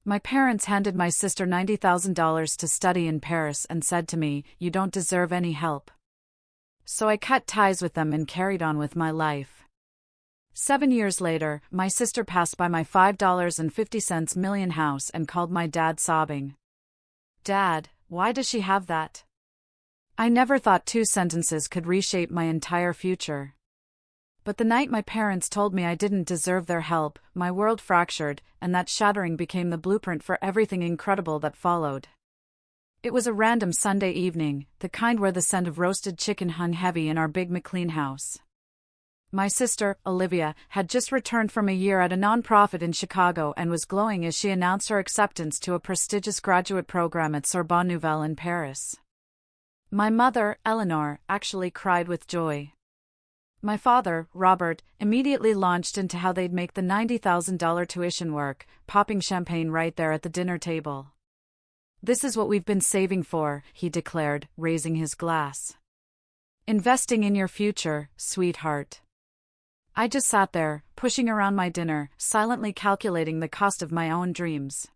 My parents handed my sister $90,000 to study in Paris and said to me, "You don't deserve any help." So I cut ties with them and carried on with my life. 7 years later, my sister passed by my $5.50 million house and called my dad sobbing. "Dad, why does she have that?" I never thought 2 sentences could reshape my entire future. But the night my parents told me I didn't deserve their help, my world fractured, and that shattering became the blueprint for everything incredible that followed. It was a random Sunday evening, the kind where the scent of roasted chicken hung heavy in our big McLean house. My sister, Olivia, had just returned from a year at a nonprofit in Chicago and was glowing as she announced her acceptance to a prestigious graduate program at Sorbonne Nouvelle in Paris. My mother, Eleanor, actually cried with joy. My father, Robert, immediately launched into how they'd make the $90,000 tuition work, popping champagne right there at the dinner table. "This is what we've been saving for," he declared, raising his glass. "Investing in your future, sweetheart." I just sat there, pushing around my dinner, silently calculating the cost of my own dreams.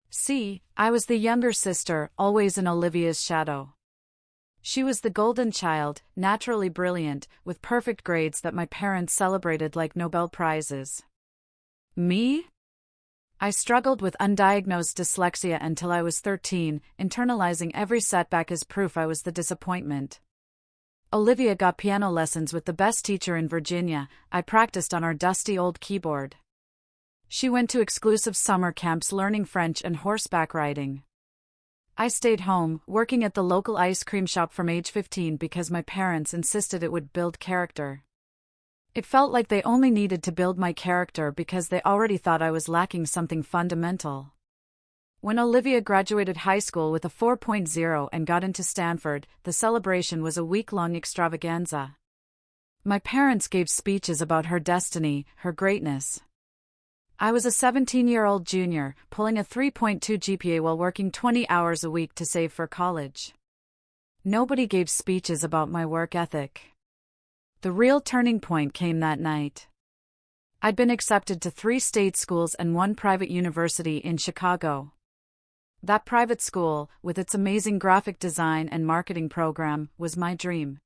See, I was the younger sister, always in Olivia's shadow. She was the golden child, naturally brilliant, with perfect grades that my parents celebrated like Nobel Prizes. Me? I struggled with undiagnosed dyslexia until I was 13, internalizing every setback as proof I was the disappointment. Olivia got piano lessons with the best teacher in Virginia. I practiced on our dusty old keyboard. She went to exclusive summer camps learning French and horseback riding. I stayed home, working at the local ice cream shop from age 15 because my parents insisted it would build character. It felt like they only needed to build my character because they already thought I was lacking something fundamental. When Olivia graduated high school with a 4.0 and got into Stanford, the celebration was a week-long extravaganza. My parents gave speeches about her destiny, her greatness. I was a 17-year-old junior, pulling a 3.2 GPA while working 20 hours a week to save for college. Nobody gave speeches about my work ethic. The real turning point came that night. I'd been accepted to 3 state schools and 1 private university in Chicago. That private school, with its amazing graphic design and marketing program, was my dream.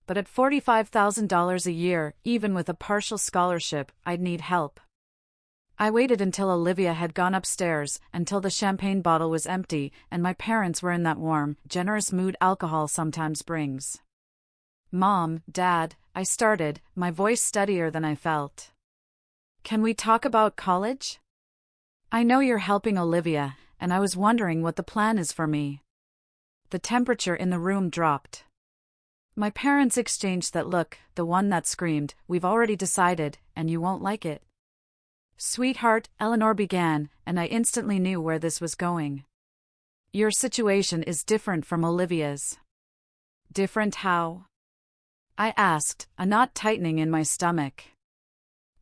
But at $45,000 a year, even with a partial scholarship, I'd need help. I waited until Olivia had gone upstairs, until the champagne bottle was empty, and my parents were in that warm, generous mood alcohol sometimes brings. "Mom, Dad," I started, my voice steadier than I felt. "Can we talk about college? I know you're helping Olivia, and I was wondering what the plan is for me." The temperature in the room dropped. My parents exchanged that look, the one that screamed, "We've already decided, and you won't like it." "Sweetheart," Eleanor began, and I instantly knew where this was going. "Your situation is different from Olivia's." "Different how?" I asked, a knot tightening in my stomach.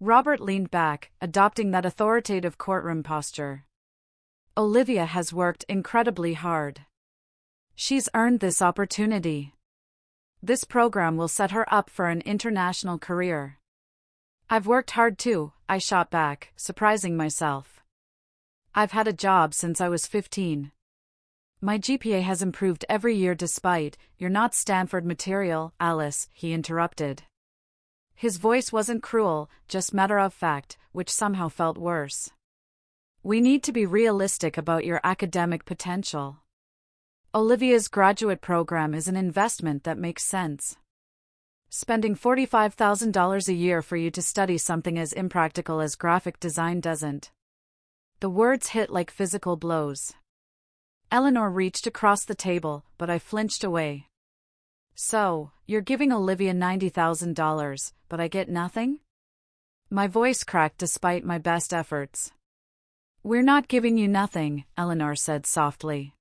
Robert leaned back, adopting that authoritative courtroom posture. "Olivia has worked incredibly hard. She's earned this opportunity. This program will set her up for an international career." "I've worked hard too," I shot back, surprising myself. "I've had a job since I was 15. My GPA has improved every year despite." "You're not Stanford material, Alice," he interrupted. His voice wasn't cruel, just matter-of-fact, which somehow felt worse. "We need to be realistic about your academic potential. Olivia's graduate program is an investment that makes sense. Spending $45,000 a year for you to study something as impractical as graphic design doesn't." The words hit like physical blows. Eleanor reached across the table, but I flinched away. "So, you're giving Olivia $90,000, but I get nothing?" My voice cracked despite my best efforts. "We're not giving you nothing," Eleanor said softly.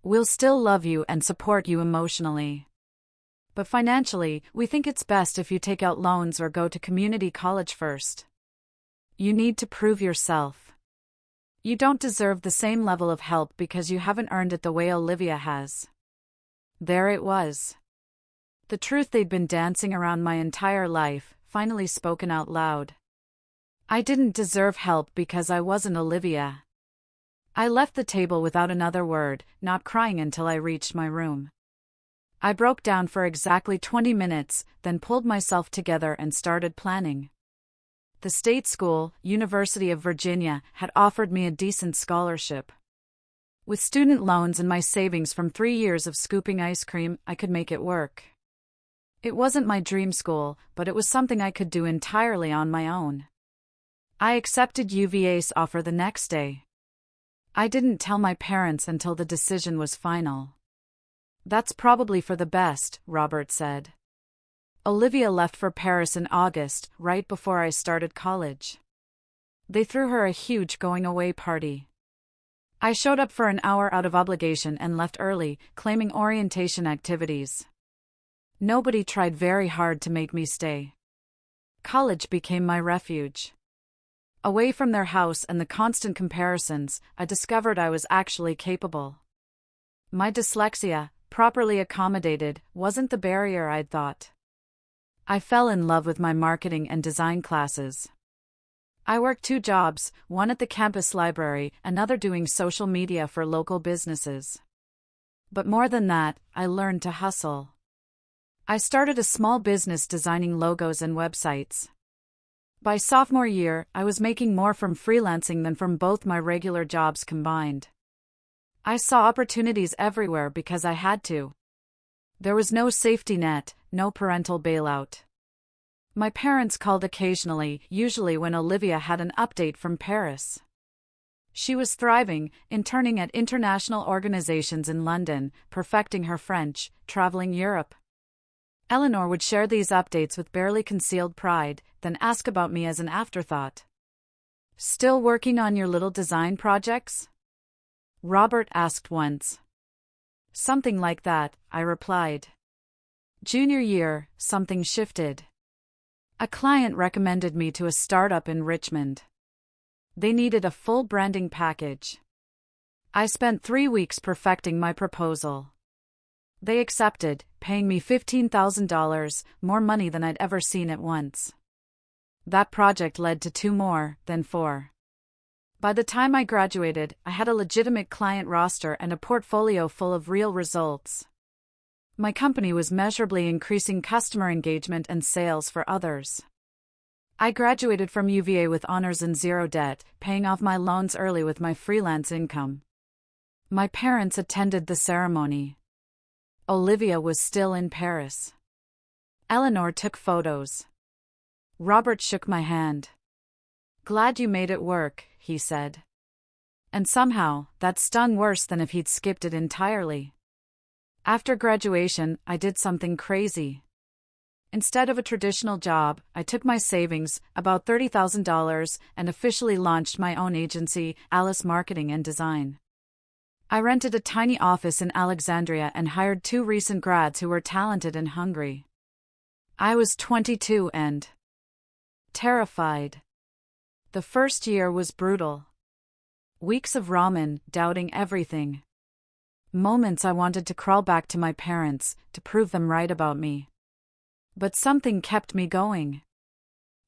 "We'll still love you and support you emotionally. But financially, we think it's best if you take out loans or go to community college first. You need to prove yourself. You don't deserve the same level of help because you haven't earned it the way Olivia has." There it was. The truth they'd been dancing around my entire life, finally spoken out loud. I didn't deserve help because I wasn't Olivia. I left the table without another word, not crying until I reached my room. I broke down for exactly 20 minutes, then pulled myself together and started planning. The state school, University of Virginia, had offered me a decent scholarship. With student loans and my savings from 3 years of scooping ice cream, I could make it work. It wasn't my dream school, but it was something I could do entirely on my own. I accepted UVA's offer the next day. I didn't tell my parents until the decision was final. "That's probably for the best," Robert said. Olivia left for Paris in August, right before I started college. They threw her a huge going-away party. I showed up for an hour out of obligation and left early, claiming orientation activities. Nobody tried very hard to make me stay. College became my refuge. Away from their house and the constant comparisons, I discovered I was actually capable. My dyslexia, properly accommodated, wasn't the barrier I'd thought. I fell in love with my marketing and design classes. I worked 2 jobs, one at the campus library, another doing social media for local businesses. But more than that, I learned to hustle. I started a small business designing logos and websites. By sophomore year, I was making more from freelancing than from both my regular jobs combined. I saw opportunities everywhere because I had to. There was no safety net, no parental bailout. My parents called occasionally, usually when Olivia had an update from Paris. She was thriving, interning at international organizations in London, perfecting her French, traveling Europe. Eleanor would share these updates with barely concealed pride, then ask about me as an afterthought. "Still working on your little design projects?" Robert asked once. "Something like that," I replied. Junior year, something shifted. A client recommended me to a startup in Richmond. They needed a full branding package. I spent 3 weeks perfecting my proposal. They accepted, paying me $15,000, more money than I'd ever seen at once. That project led to 2 more, then 4. By the time I graduated, I had a legitimate client roster and a portfolio full of real results. My company was measurably increasing customer engagement and sales for others. I graduated from UVA with honors and 0 debt, paying off my loans early with my freelance income. My parents attended the ceremony. Olivia was still in Paris. Eleanor took photos. Robert shook my hand. "Glad you made it work," he said. And somehow, that stung worse than if he'd skipped it entirely. After graduation, I did something crazy. Instead of a traditional job, I took my savings, about $30,000, and officially launched my own agency, Alice Marketing and Design. I rented a tiny office in Alexandria and hired 2 recent grads who were talented and hungry. I was 22 and terrified. The first year was brutal. Weeks of ramen, doubting everything. Moments I wanted to crawl back to my parents, to prove them right about me. But something kept me going.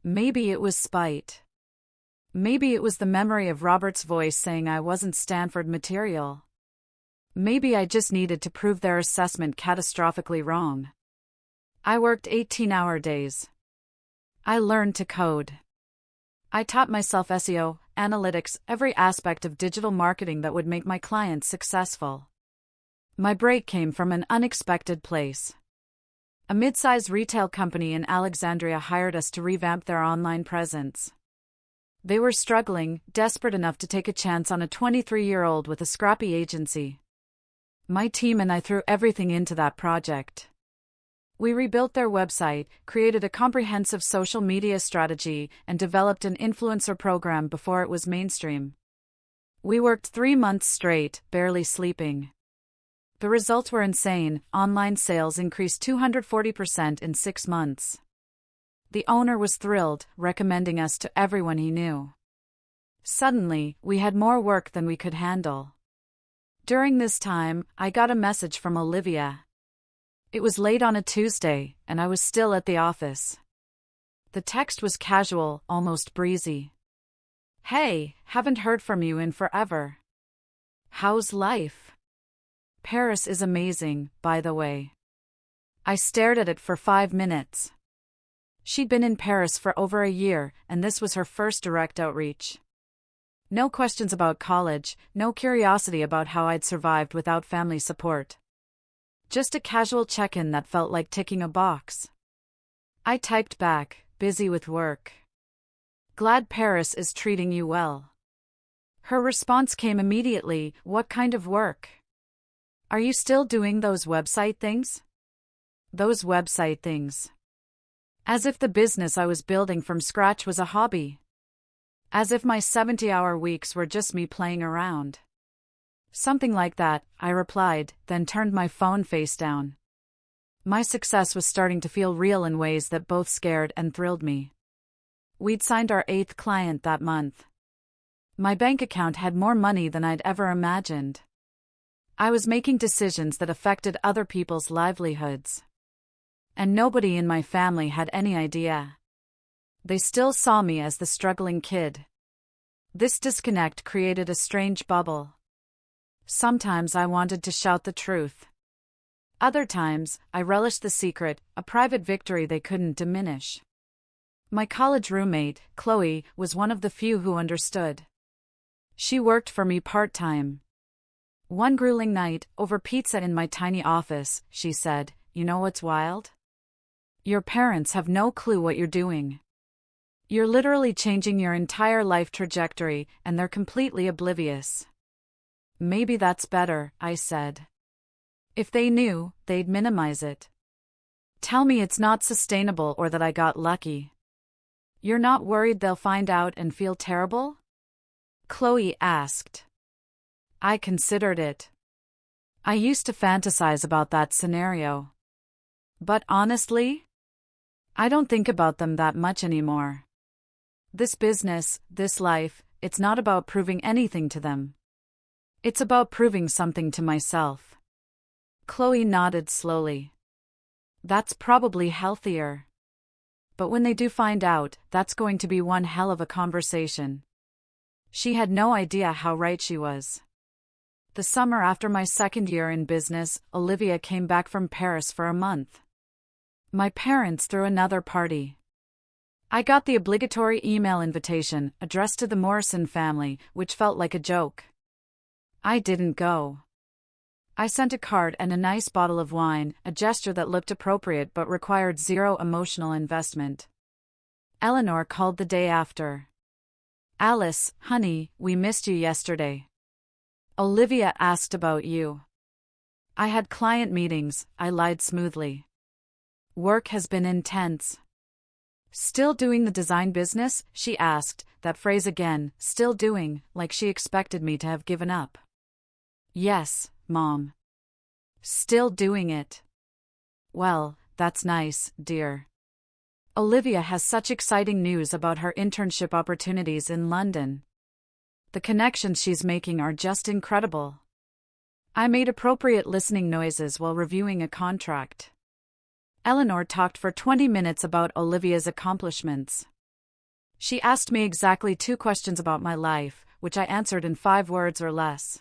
Maybe it was spite. Maybe it was the memory of Robert's voice saying I wasn't Stanford material. Maybe I just needed to prove their assessment catastrophically wrong. I worked 18-hour days. I learned to code. I taught myself SEO, analytics, every aspect of digital marketing that would make my clients successful. My break came from an unexpected place. A mid-sized retail company in Alexandria hired us to revamp their online presence. They were struggling, desperate enough to take a chance on a 23-year-old with a scrappy agency. My team and I threw everything into that project. We rebuilt their website, created a comprehensive social media strategy, and developed an influencer program before it was mainstream. We worked 3 months straight, barely sleeping. The results were insane. Online sales increased 240% in 6 months. The owner was thrilled, recommending us to everyone he knew. Suddenly, we had more work than we could handle. During this time, I got a message from Olivia. It was late on a Tuesday, and I was still at the office. The text was casual, almost breezy. "Hey, haven't heard from you in forever. How's life? Paris is amazing, by the way. I stared at it for 5 minutes. She'd been in Paris for over a year, and this was her first direct outreach. No questions about college, no curiosity about how I'd survived without family support. Just a casual check-in that felt like ticking a box. I typed back, busy with work. Glad Paris is treating you well. Her response came immediately, what kind of work? Are you still doing those website things? Those website things. As if the business I was building from scratch was a hobby. As if my 70-hour weeks were just me playing around. Something like that, I replied, then turned my phone face down. My success was starting to feel real in ways that both scared and thrilled me. We'd signed our 8th client that month. My bank account had more money than I'd ever imagined. I was making decisions that affected other people's livelihoods. And nobody in my family had any idea. They still saw me as the struggling kid. This disconnect created a strange bubble. Sometimes I wanted to shout the truth. Other times, I relished the secret, a private victory they couldn't diminish. My college roommate, Chloe, was one of the few who understood. She worked for me part-time. One grueling night, over pizza in my tiny office, she said, "You know what's wild? Your parents have no clue what you're doing. You're literally changing your entire life trajectory, and they're completely oblivious." Maybe that's better, I said. If they knew, they'd minimize it. Tell me it's not sustainable or that I got lucky. You're not worried they'll find out and feel terrible? Chloe asked. I considered it. I used to fantasize about that scenario. But honestly, I don't think about them that much anymore. This business, this life, it's not about proving anything to them. It's about proving something to myself. Chloe nodded slowly. That's probably healthier. But when they do find out, that's going to be one hell of a conversation. She had no idea how right she was. The summer after my 2nd year in business, Olivia came back from Paris for a month. My parents threw another party. I got the obligatory email invitation, addressed to the Morrison family, which felt like a joke. I didn't go. I sent a card and a nice bottle of wine, a gesture that looked appropriate but required zero emotional investment. Eleanor called the day after. Alice, honey, we missed you yesterday. Olivia asked about you. I had client meetings, I lied smoothly. Work has been intense. Still doing the design business? She asked, that phrase again, still doing, like she expected me to have given up. Yes, Mom. Still doing it. Well, that's nice, dear. Olivia has such exciting news about her internship opportunities in London. The connections she's making are just incredible. I made appropriate listening noises while reviewing a contract. Eleanor talked for 20 minutes about Olivia's accomplishments. She asked me exactly 2 questions about my life, which I answered in 5 words or less.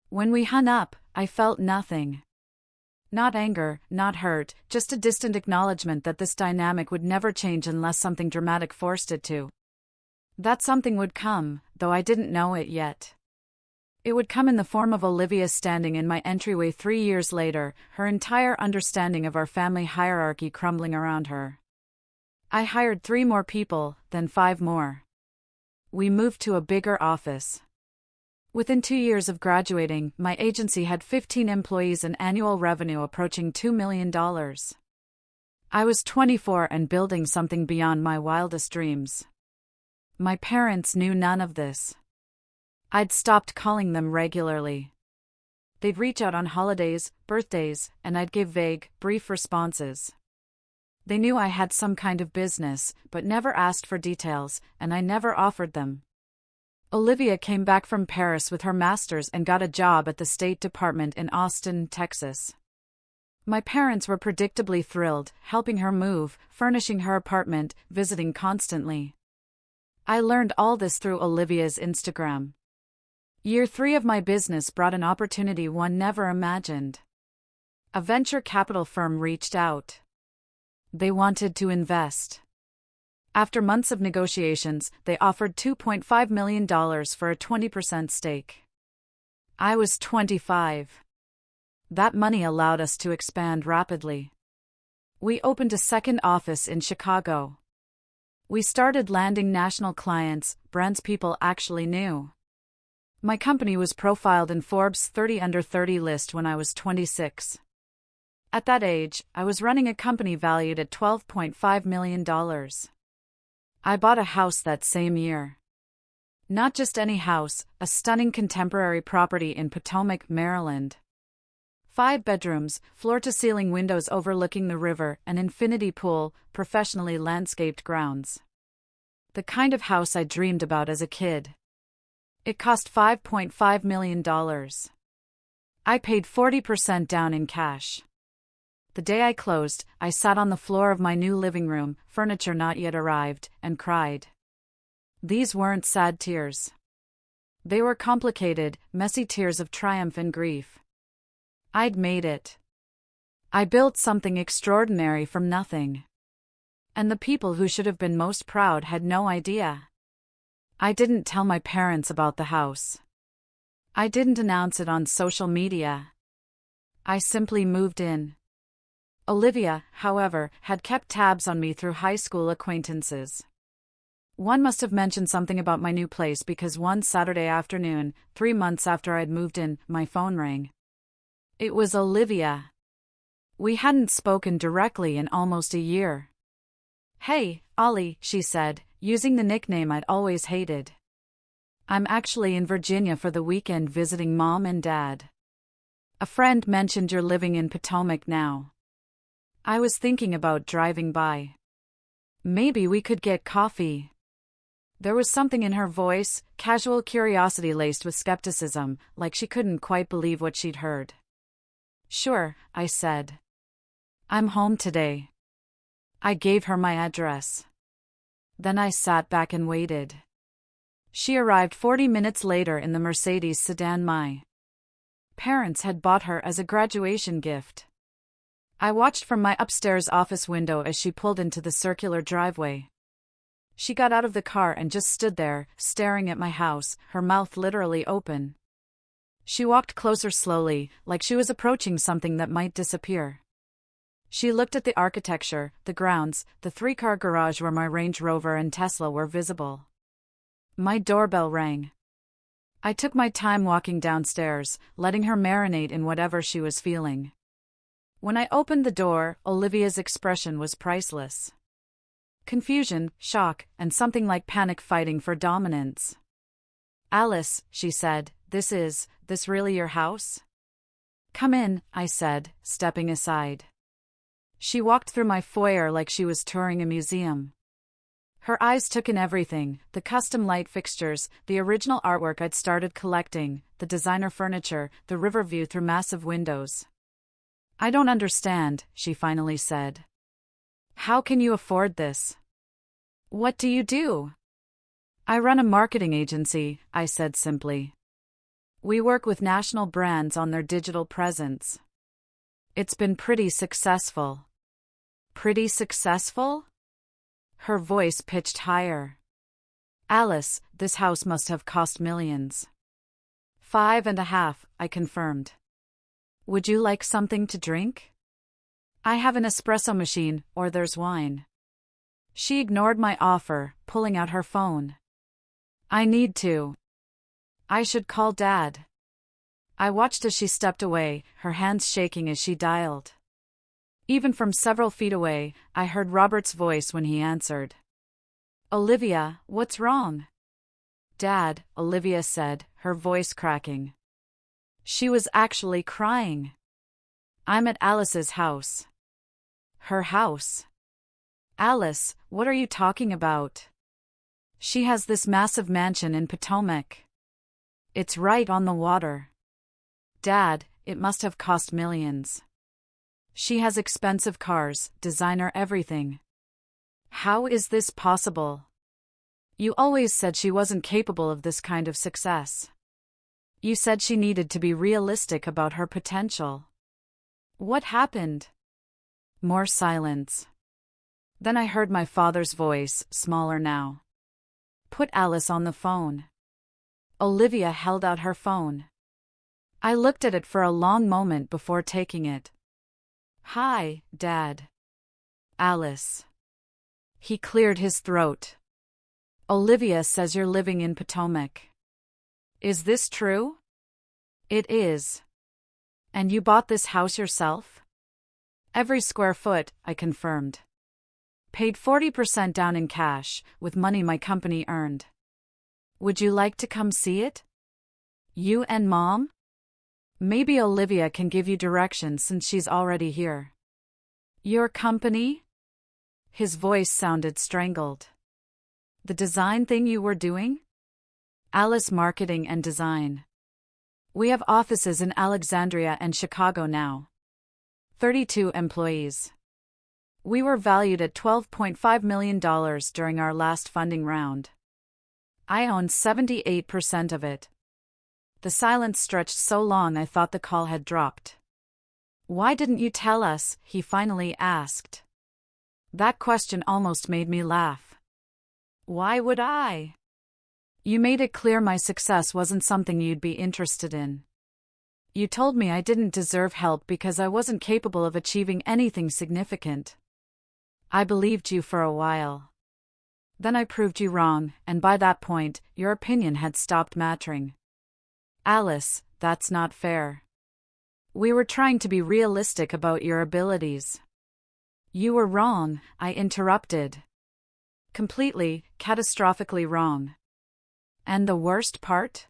When we hung up, I felt nothing. Not anger, not hurt, just a distant acknowledgement that this dynamic would never change unless something dramatic forced it to. That something would come, though I didn't know it yet. It would come in the form of Olivia standing in my entryway 3 years later, her entire understanding of our family hierarchy crumbling around her. I hired 3 more people, then 5 more. We moved to a bigger office. Within 2 years of graduating, my agency had 15 employees and annual revenue approaching $2 million. I was 24 and building something beyond my wildest dreams. My parents knew none of this. I'd stopped calling them regularly. They'd reach out on holidays, birthdays, and I'd give vague, brief responses. They knew I had some kind of business, but never asked for details, and I never offered them. Olivia came back from Paris with her master's and got a job at the State Department in Austin, Texas. My parents were predictably thrilled, helping her move, furnishing her apartment, visiting constantly. I learned all this through Olivia's Instagram. Year 3 of my business brought an opportunity one never imagined. A venture capital firm reached out. They wanted to invest. After months of negotiations, they offered $2.5 million for a 20% stake. I was 25. That money allowed us to expand rapidly. We opened a second office in Chicago. We started landing national clients, brands people actually knew. My company was profiled in Forbes' 30 Under 30 list when I was 26. At that age, I was running a company valued at $12.5 million. I bought a house that same year. Not just any house, a stunning contemporary property in Potomac, Maryland. 5 bedrooms, floor-to-ceiling windows overlooking the river, an infinity pool, professionally landscaped grounds. The kind of house I dreamed about as a kid. It cost $5.5 million. I paid 40% down in cash. The day I closed, I sat on the floor of my new living room, furniture not yet arrived, and cried. These weren't sad tears. They were complicated, messy tears of triumph and grief. I'd made it. I built something extraordinary from nothing. And the people who should have been most proud had no idea. I didn't tell my parents about the house. I didn't announce it on social media. I simply moved in. Olivia, however, had kept tabs on me through high school acquaintances. One must have mentioned something about my new place because one Saturday afternoon, 3 months after I'd moved in, my phone rang. It was Olivia. We hadn't spoken directly in almost a year. "Hey, Ollie," she said, using the nickname I'd always hated. "I'm actually in Virginia for the weekend visiting Mom and Dad. A friend mentioned you're living in Potomac now. I was thinking about driving by. Maybe we could get coffee." There was something in her voice, casual curiosity laced with skepticism, like she couldn't quite believe what she'd heard. "Sure," I said. "I'm home today." I gave her my address. Then I sat back and waited. She arrived 40 minutes later in the Mercedes sedan my parents had bought her as a graduation gift. I watched from my upstairs office window as she pulled into the circular driveway. She got out of the car and just stood there, staring at my house, her mouth literally open. She walked closer slowly, like she was approaching something that might disappear. She looked at the architecture, the grounds, the 3-car garage where my Range Rover and Tesla were visible. My doorbell rang. I took my time walking downstairs, letting her marinate in whatever she was feeling. When I opened the door, Olivia's expression was priceless. Confusion, shock, and something like panic fighting for dominance. "Alice," she said, this really your house?" "Come in," I said, stepping aside. She walked through my foyer like she was touring a museum. Her eyes took in everything, the custom light fixtures, the original artwork I'd started collecting, the designer furniture, the river view through massive windows. "I don't understand," she finally said. "How can you afford this? What do you do?" "I run a marketing agency," I said simply. "We work with national brands on their digital presence. It's been pretty successful." "Pretty successful?" Her voice pitched higher. "Alice, this house must have cost millions." "5.5, I confirmed. "Would you like something to drink?" "I have an espresso machine, or there's wine." She ignored my offer, pulling out her phone. "I need to. I should call Dad." I watched as she stepped away, her hands shaking as she dialed. Even from several feet away, I heard Robert's voice when he answered. "Olivia, what's wrong?" "Dad," Olivia said, her voice cracking. She was actually crying. "I'm at Alice's house." "Her house?" "Alice, what are you talking about?" "She has this massive mansion in Potomac. It's right on the water." "Dad, it must have cost millions. She has expensive cars, designer everything. How is this possible? You always said she wasn't capable of this kind of success." You said she needed to be realistic about her potential. What happened? More silence. Then I heard my father's voice, smaller now. Put Alice on the phone. Olivia held out her phone. I looked at it for a long moment before taking it. Hi, Dad. Alice. He cleared his throat. Olivia says you're living in Potomac. Is this true? It is. And you bought this house yourself? Every square foot, I confirmed. Paid 40% down in cash, with money my company earned. Would you like to come see it? You and Mom? Maybe Olivia can give you directions since she's already here. Your company? His voice sounded strangled. The design thing you were doing? Alice Marketing and Design. We have offices in Alexandria and Chicago now. 32 employees. We were valued at $12.5 million during our last funding round. I own 78% of it. The silence stretched so long I thought the call had dropped. Why didn't you tell us? He finally asked. That question almost made me laugh. Why would I? You made it clear my success wasn't something you'd be interested in. You told me I didn't deserve help because I wasn't capable of achieving anything significant. I believed you for a while. Then I proved you wrong, and by that point, your opinion had stopped mattering. Alice, that's not fair. We were trying to be realistic about your abilities. You were wrong, I interrupted. Completely, catastrophically wrong. And the worst part?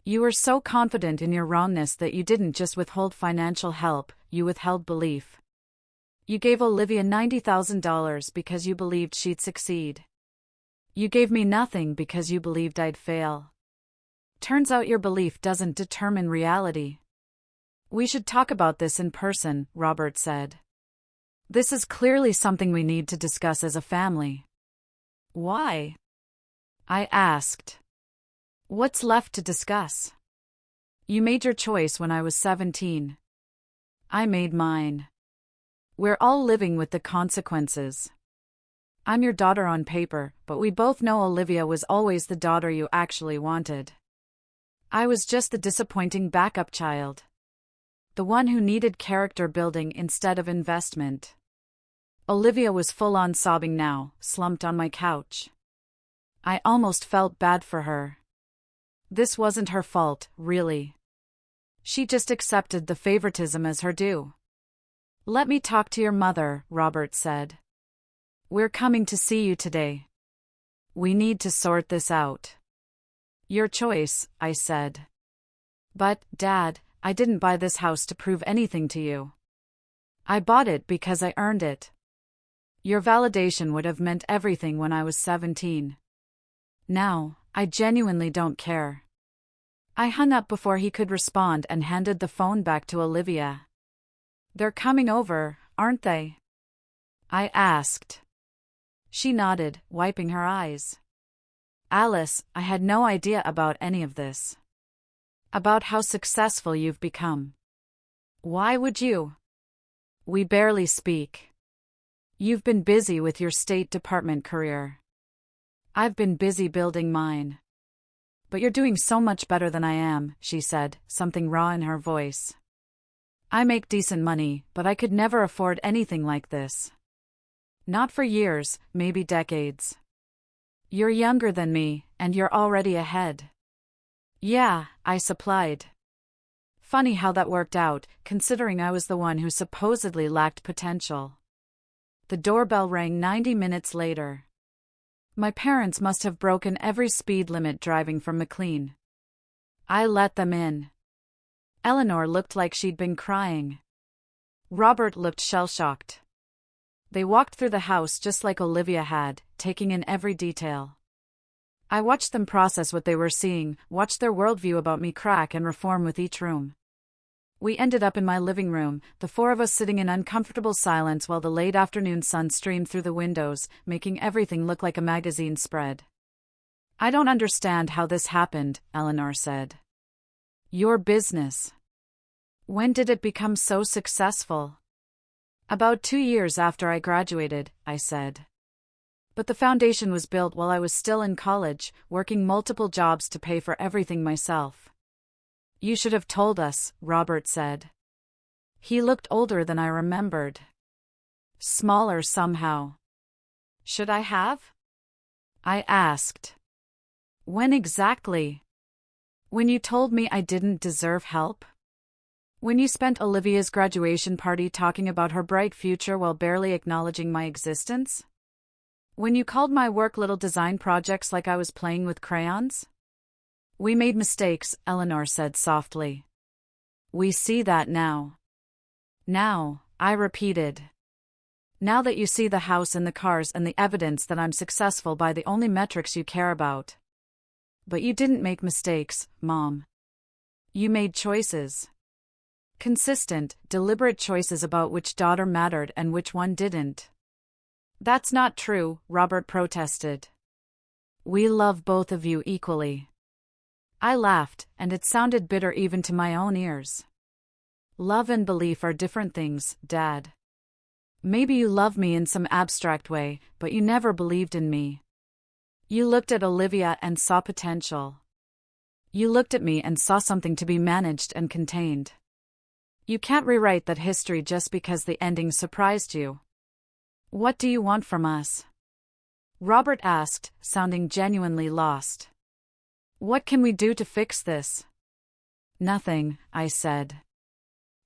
You were so confident in your wrongness that you didn't just withhold financial help, you withheld belief. You gave Olivia $90,000 because you believed she'd succeed. You gave me nothing because you believed I'd fail. Turns out your belief doesn't determine reality. We should talk about this in person, Robert said. This is clearly something we need to discuss as a family. Why? I asked. What's left to discuss? You made your choice when I was 17. I made mine. We're all living with the consequences. I'm your daughter on paper, but we both know Olivia was always the daughter you actually wanted. I was just the disappointing backup child. The one who needed character building instead of investment. Olivia was full-on sobbing now, slumped on my couch. I almost felt bad for her. This wasn't her fault, really. She just accepted the favoritism as her due. Let me talk to your mother, Robert said. We're coming to see you today. We need to sort this out. Your choice, I said. But, Dad, I didn't buy this house to prove anything to you. I bought it because I earned it. Your validation would have meant everything when I was 17. Now, I genuinely don't care. I hung up before he could respond and handed the phone back to Olivia. They're coming over, aren't they? I asked. She nodded, wiping her eyes. Alice, I had no idea about any of this. About how successful you've become. Why would you? We barely speak. You've been busy with your State Department career. I've been busy building mine. But you're doing so much better than I am, she said, something raw in her voice. I make decent money, but I could never afford anything like this. Not for years, maybe decades. You're younger than me, and you're already ahead. Yeah, I supplied. Funny how that worked out, considering I was the one who supposedly lacked potential. The doorbell rang 90 minutes later. My parents must have broken every speed limit driving from McLean. I let them in. Eleanor looked like she'd been crying. Robert looked shell-shocked. They walked through the house just like Olivia had, taking in every detail. I watched them process what they were seeing, watched their worldview about me crack and reform with each room. We ended up in my living room, the four of us sitting in uncomfortable silence while the late afternoon sun streamed through the windows, making everything look like a magazine spread. I don't understand how this happened, Eleanor said. Your business. When did it become so successful? About 2 years after I graduated, I said. But the foundation was built while I was still in college, working multiple jobs to pay for everything myself. You should have told us, Robert said. He looked older than I remembered. Smaller somehow. Should I have? I asked. When exactly? When you told me I didn't deserve help? When you spent Olivia's graduation party talking about her bright future while barely acknowledging my existence? When you called my work little design projects like I was playing with crayons? We made mistakes, Eleanor said softly. We see that now. Now, I repeated. Now that you see the house and the cars and the evidence that I'm successful by the only metrics you care about. But you didn't make mistakes, Mom. You made choices. Consistent, deliberate choices about which daughter mattered and which one didn't. That's not true, Robert protested. We love both of you equally. I laughed, and it sounded bitter even to my own ears. Love and belief are different things, Dad. Maybe you love me in some abstract way, but you never believed in me. You looked at Olivia and saw potential. You looked at me and saw something to be managed and contained. You can't rewrite that history just because the ending surprised you. What do you want from us? Robert asked, sounding genuinely lost. What can we do to fix this? Nothing, I said.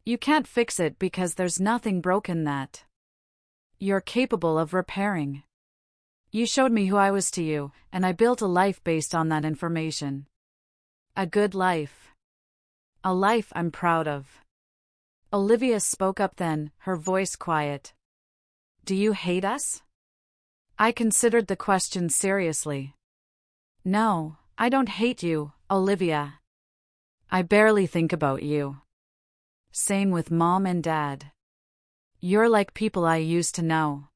You can't fix it because there's nothing broken that you're capable of repairing. You showed me who I was to you, and I built a life based on that information. A good life. A life I'm proud of. Olivia spoke up then, her voice quiet. Do you hate us? I considered the question seriously. No, I don't hate you, Olivia. I barely think about you. Same with Mom and Dad. You're like people I used to know.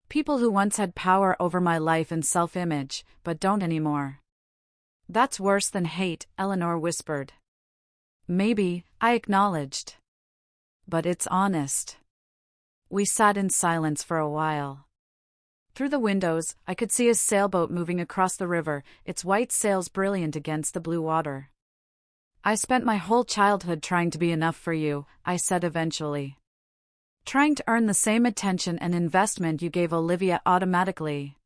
People who once had power over my life and self-image, but don't anymore. That's worse than hate, Eleanor whispered. Maybe, I acknowledged. But it's honest. We sat in silence for a while. Through the windows, I could see a sailboat moving across the river, its white sails brilliant against the blue water. I spent my whole childhood trying to be enough for you, I said eventually. Trying to earn the same attention and investment you gave Olivia automatically.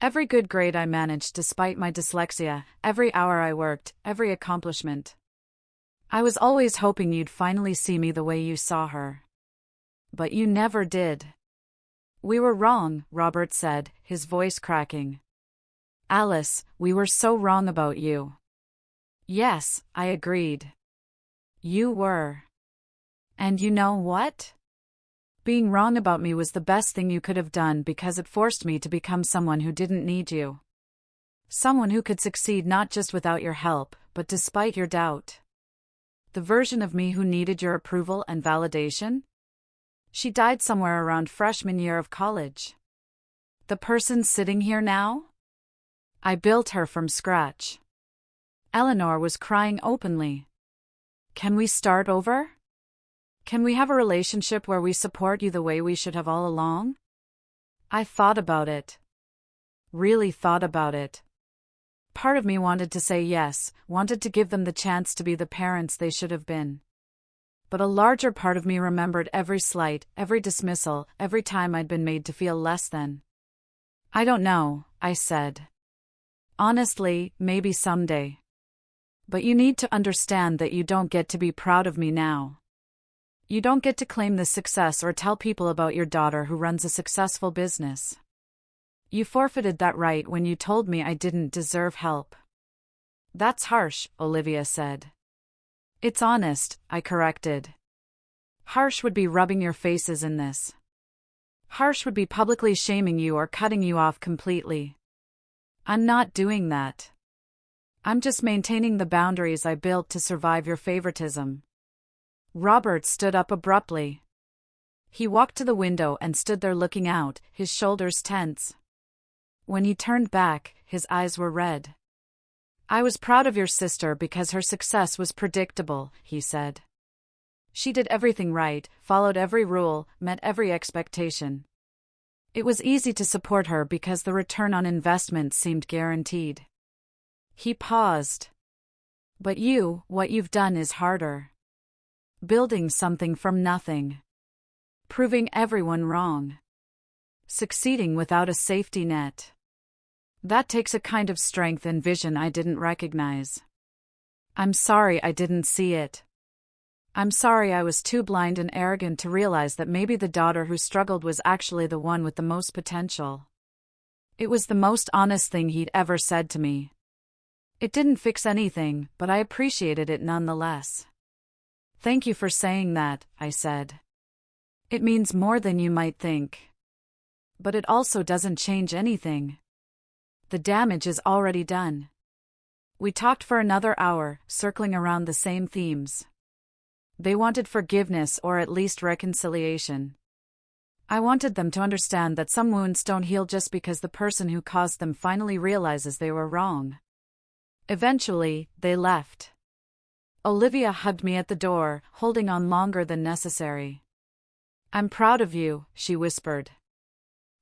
Every good grade I managed despite my dyslexia, every hour I worked, every accomplishment. I was always hoping you'd finally see me the way you saw her. But you never did. We were wrong, Robert said, his voice cracking. Alice, we were so wrong about you. Yes, I agreed. You were. And you know what? Being wrong about me was the best thing you could have done because it forced me to become someone who didn't need you. Someone who could succeed not just without your help, but despite your doubt. The version of me who needed your approval and validation? She died somewhere around freshman year of college. The person sitting here now? I built her from scratch. Eleanor was crying openly. Can we start over? Can we have a relationship where we support you the way we should have all along? I thought about it. Really thought about it. Part of me wanted to say yes, wanted to give them the chance to be the parents they should have been. But a larger part of me remembered every slight, every dismissal, every time I'd been made to feel less than. I don't know, I said. Honestly, maybe someday. But you need to understand that you don't get to be proud of me now. You don't get to claim this success or tell people about your daughter who runs a successful business. You forfeited that right when you told me I didn't deserve help. That's harsh, Olivia said. It's honest, I corrected. Harsh would be rubbing your faces in this. Harsh would be publicly shaming you or cutting you off completely. I'm not doing that. I'm just maintaining the boundaries I built to survive your favoritism. Robert stood up abruptly. He walked to the window and stood there looking out, his shoulders tense. When he turned back, his eyes were red. I was proud of your sister because her success was predictable, he said. She did everything right, followed every rule, met every expectation. It was easy to support her because the return on investment seemed guaranteed. He paused. But what you've done is harder. Building something from nothing. Proving everyone wrong. Succeeding without a safety net. That takes a kind of strength and vision I didn't recognize. I'm sorry I didn't see it. I'm sorry I was too blind and arrogant to realize that maybe the daughter who struggled was actually the one with the most potential. It was the most honest thing he'd ever said to me. It didn't fix anything, but I appreciated it nonetheless. Thank you for saying that, I said. It means more than you might think. But it also doesn't change anything. The damage is already done. We talked for another hour, circling around the same themes. They wanted forgiveness or at least reconciliation. I wanted them to understand that some wounds don't heal just because the person who caused them finally realizes they were wrong. Eventually, they left. Olivia hugged me at the door, holding on longer than necessary. I'm proud of you, she whispered.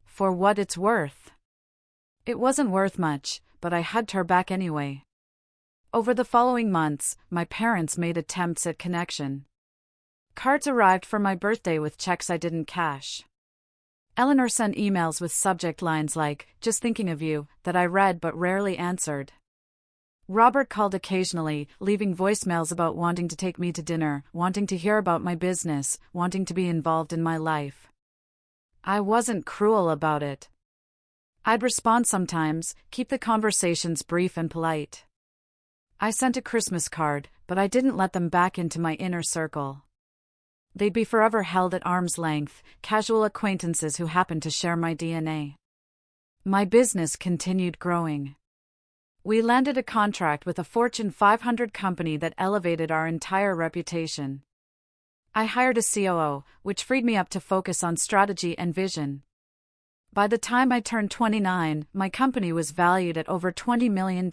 For what it's worth. It wasn't worth much, but I hugged her back anyway. Over the following months, my parents made attempts at connection. Cards arrived for my birthday with checks I didn't cash. Eleanor sent emails with subject lines like, "Just thinking of you," that I read but rarely answered. Robert called occasionally, leaving voicemails about wanting to take me to dinner, wanting to hear about my business, wanting to be involved in my life. I wasn't cruel about it. I'd respond sometimes, keep the conversations brief and polite. I sent a Christmas card, but I didn't let them back into my inner circle. They'd be forever held at arm's length, casual acquaintances who happened to share my DNA. My business continued growing. We landed a contract with a Fortune 500 company that elevated our entire reputation. I hired a COO, which freed me up to focus on strategy and vision. By the time I turned 29, my company was valued at over $20 million.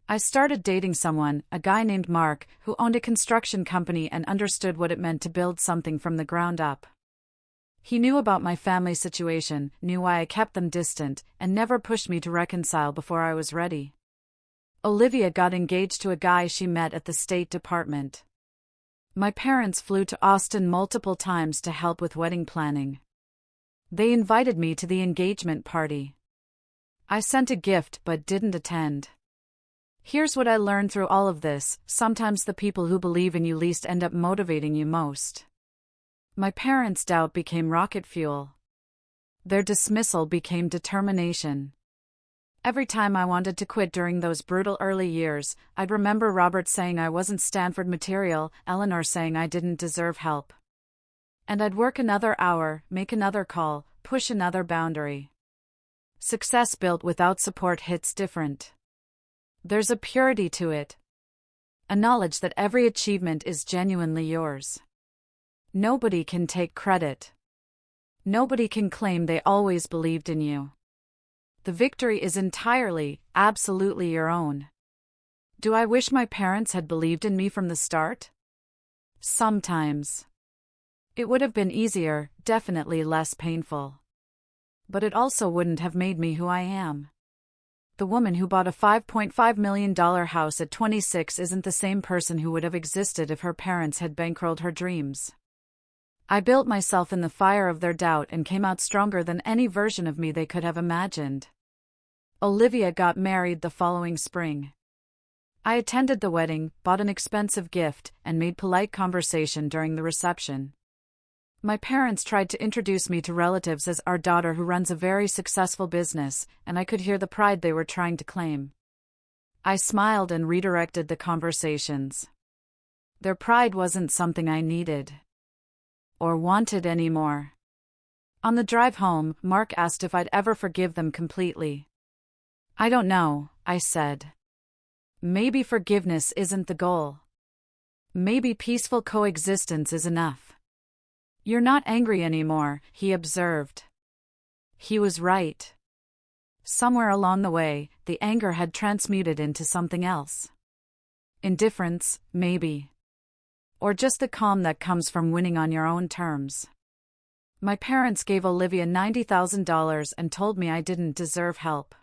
I started dating someone, a guy named Mark, who owned a construction company and understood what it meant to build something from the ground up. He knew about my family situation, knew why I kept them distant, and never pushed me to reconcile before I was ready. Olivia got engaged to a guy she met at the State Department. My parents flew to Austin multiple times to help with wedding planning. They invited me to the engagement party. I sent a gift but didn't attend. Here's what I learned through all of this: sometimes the people who believe in you least end up motivating you most. My parents' doubt became rocket fuel. Their dismissal became determination. Every time I wanted to quit during those brutal early years, I'd remember Robert saying I wasn't Stanford material, Eleanor saying I didn't deserve help. And I'd work another hour, make another call, push another boundary. Success built without support hits different. There's a purity to it. A knowledge that every achievement is genuinely yours. Nobody can take credit. Nobody can claim they always believed in you. The victory is entirely, absolutely your own. Do I wish my parents had believed in me from the start? Sometimes. It would have been easier, definitely less painful. But it also wouldn't have made me who I am. The woman who bought a $5.5 million house at 26 isn't the same person who would have existed if her parents had bankrolled her dreams. I built myself in the fire of their doubt and came out stronger than any version of me they could have imagined. Olivia got married the following spring. I attended the wedding, bought an expensive gift, and made polite conversation during the reception. My parents tried to introduce me to relatives as our daughter who runs a very successful business, and I could hear the pride they were trying to claim. I smiled and redirected the conversations. Their pride wasn't something I needed or wanted anymore. On the drive home, Mark asked if I'd ever forgive them completely. I don't know, I said. Maybe forgiveness isn't the goal. Maybe peaceful coexistence is enough. You're not angry anymore, he observed. He was right. Somewhere along the way, the anger had transmuted into something else. Indifference, maybe. Or just the calm that comes from winning on your own terms. My parents gave Olivia $90,000 and told me I didn't deserve help.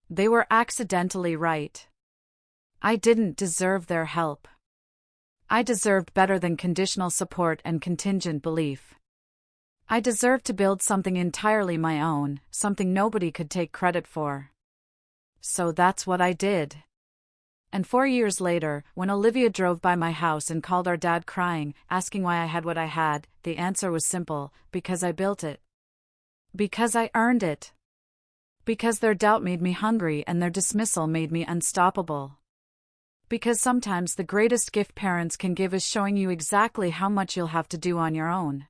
They were accidentally right. I didn't deserve their help. I deserved better than conditional support and contingent belief. I deserved to build something entirely my own, something nobody could take credit for. So that's what I did. And 4 years later, when Olivia drove by my house and called our dad crying, asking why I had what I had, the answer was simple: because I built it. Because I earned it. Because their doubt made me hungry and their dismissal made me unstoppable. Because sometimes the greatest gift parents can give is showing you exactly how much you'll have to do on your own.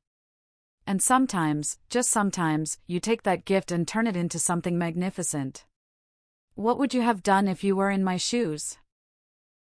And sometimes, just sometimes, you take that gift and turn it into something magnificent. What would you have done if you were in my shoes?